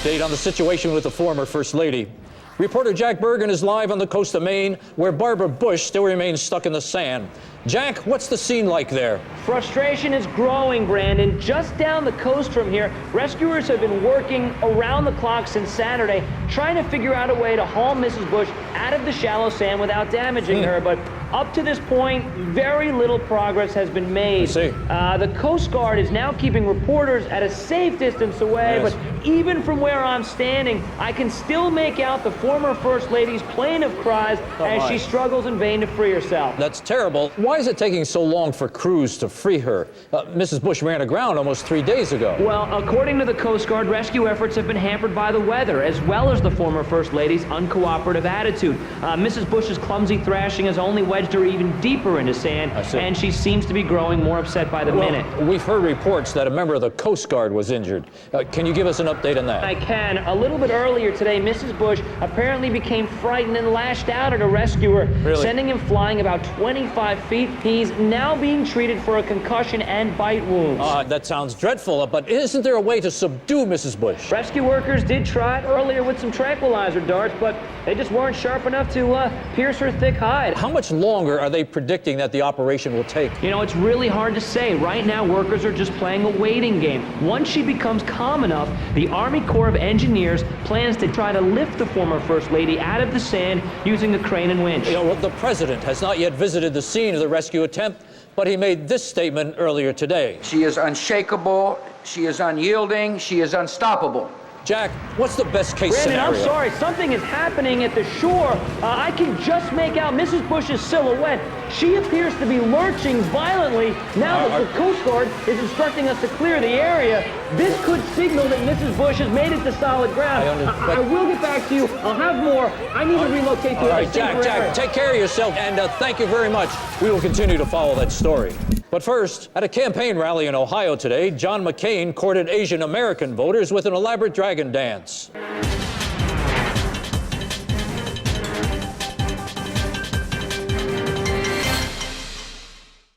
update on the situation with the former First Lady. Reporter Jack Bergen is live on the coast of Maine, where Barbara Bush still remains stuck in the sand. Jack, what's the scene like there? Frustration is growing, Brandon. Just down the coast from here, rescuers have been working around the clock since Saturday, trying to figure out a way to haul Mrs. Bush out of the shallow sand without damaging her. But up to this point, very little progress has been made. The Coast Guard is now keeping reporters at a safe distance away, but even from where I'm standing, I can still make out the former First Lady's plaintive cries as she struggles in vain to free herself. That's terrible. Why is it taking so long for crews to free her? Mrs. Bush ran aground almost 3 days ago. Well, according to the Coast Guard, rescue efforts have been hampered by the weather, as well as the former First Lady's uncooperative attitude. Mrs. Bush's clumsy thrashing has only wedged her even deeper into sand, and she seems to be growing more upset by the minute. We've heard reports that a member of the Coast Guard was injured. Can you give us an update on that? I can. A little bit earlier today, Mrs. Bush apparently became frightened and lashed out at a rescuer, sending him flying about 25 feet. He's now being treated for a concussion and bite wounds. That sounds dreadful, but isn't there a way to subdue Mrs. Bush? Rescue workers did try it earlier with some tranquilizer darts, but they just weren't sharp enough to pierce her thick hide. How much longer are they predicting that the operation will take? You know, it's really hard to say. Right now, workers are just playing a waiting game. Once she becomes calm enough, the Army Corps of Engineers plans to try to lift the former First Lady out of the sand using a crane and winch. You know, the president has not yet visited the scene of the rescue attempt, but he made this statement earlier today. She is unshakable, she is unyielding, she is unstoppable. Jack, what's the best case Brandon, scenario? I'm sorry, something is happening at the shore. I can just make out Mrs. Bush's silhouette. She appears to be lurching violently now that the Coast Guard is instructing us to clear the area. This could signal that Mrs. Bush has made it to solid ground. I will get back to you. I'll have more. I need to relocate to a safer area. Jack, take care of yourself, and thank you very much. We will continue to follow that story. But first, at a campaign rally in Ohio today, John McCain courted Asian American voters with an elaborate dragon dance.